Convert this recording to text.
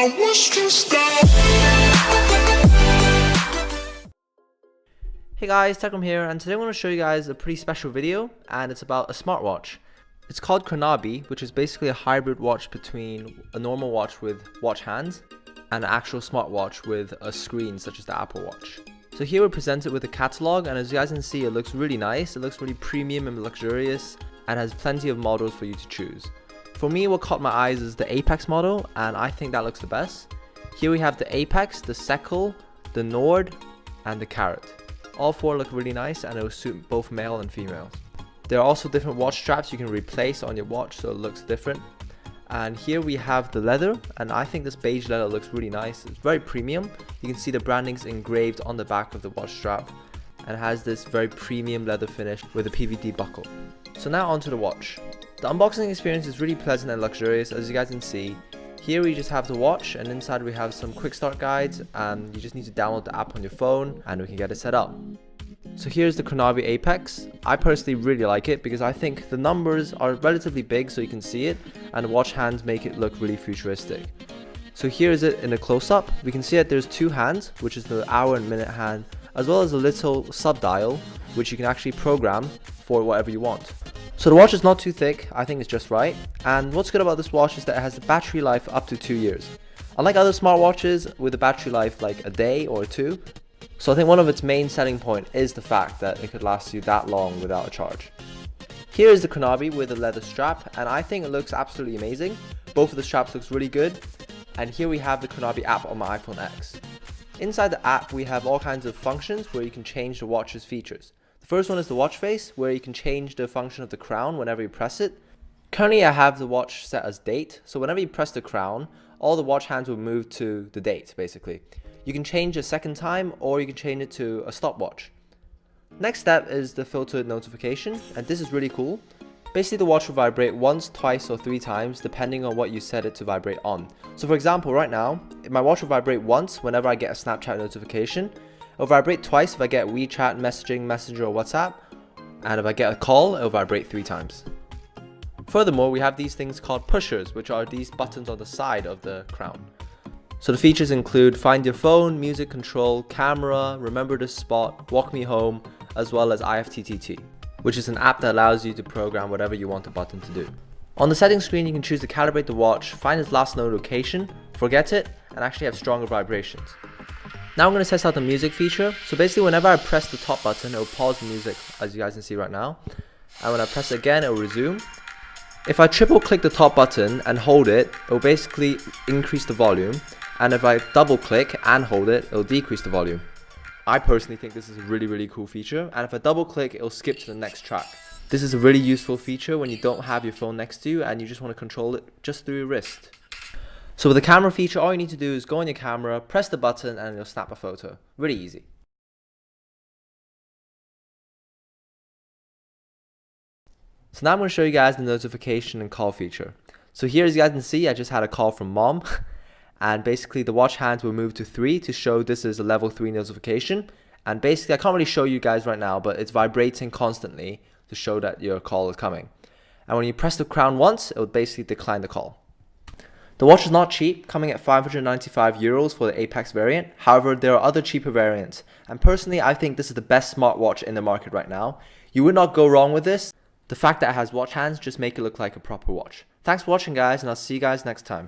Hey guys, TechRoam here, and today I want to show you guys a pretty special video, and it's about a smartwatch. It's called Kronaby, which is basically a hybrid watch between a normal watch with watch hands and an actual smartwatch with a screen such as the Apple Watch. So here we present it with a catalog, and as you guys can see, it looks really nice, it looks really premium and luxurious, and has plenty of models for you to choose. For me, what caught my eyes is the Apex model, and I think that looks the best. Here we have the Apex, the Seckle, the Nord, and the Carrot. All four look really nice, and it will suit both male and females. There are also different watch straps you can replace on your watch, so it looks different. And here we have the leather, and I think this beige leather looks really nice. It's very premium. You can see the brandings engraved on the back of the watch strap, and it has this very premium leather finish with a PVD buckle. So now onto the watch. The unboxing experience is really pleasant and luxurious, as you guys can see. Here we just have the watch, and inside we have some quick start guides, and you just need to download the app on your phone and we can get it set up. So here's the Kronaby Apex. I personally really like it because I think the numbers are relatively big so you can see it, and the watch hands make it look really futuristic. So here is it in a close-up. We can see that there's two hands, which is the hour and minute hand, as well as a little sub-dial which you can actually program for whatever you want. So the watch is not too thick, I think it's just right, and what's good about this watch is that it has a battery life up to 2 years. Unlike other smartwatches with a battery life like a day or two, so I think one of its main selling point is the fact that it could last you that long without a charge. Here is the Kronaby with a leather strap, and I think it looks absolutely amazing. Both of the straps looks really good, and here we have the Kronaby app on my iPhone X. Inside the app we have all kinds of functions where you can change the watch's features. The first one is the watch face, where you can change the function of the crown whenever you press it. Currently I have the watch set as date, so whenever you press the crown, all the watch hands will move to the date basically. You can change a second time, or you can change it to a stopwatch. Next step is the filtered notification, and this is really cool. Basically the watch will vibrate once, twice, or 3 times depending on what you set it to vibrate on. So for example, right now, my watch will vibrate once whenever I get a Snapchat notification. It'll vibrate twice if I get WeChat, messaging, Messenger, or WhatsApp, and if I get a call, it'll vibrate 3 times. Furthermore, we have these things called pushers, which are these buttons on the side of the crown. So the features include find your phone, music control, camera, remember this spot, walk me home, as well as IFTTT, which is an app that allows you to program whatever you want the button to do. On the settings screen, you can choose to calibrate the watch, find its last known location, forget it, and actually have stronger vibrations. Now I'm going to test out the music feature. So basically whenever I press the top button, it will pause the music, as you guys can see right now. And when I press it again, it will resume. If I triple click the top button and hold it, it will basically increase the volume. And if I double click and hold it, it will decrease the volume. I personally think this is a really cool feature. And if I double click, it will skip to the next track. This is a really useful feature when you don't have your phone next to you and you just want to control it just through your wrist. So with the camera feature, all you need to do is go on your camera, press the button, and you'll snap a photo. Really easy. So now I'm going to show you guys the notification and call feature. So here, as you guys can see, I just had a call from mom. And basically the watch hands will move to 3 to show this is a level 3 notification. And basically I can't really show you guys right now, but it's vibrating constantly to show that your call is coming. And when you press the crown once, it will basically decline the call. The watch is not cheap, coming at €595 for the Apex variant. However, there are other cheaper variants. And personally, I think this is the best smartwatch in the market right now. You would not go wrong with this. The fact that it has watch hands just make it look like a proper watch. Thanks for watching guys, and I'll see you guys next time.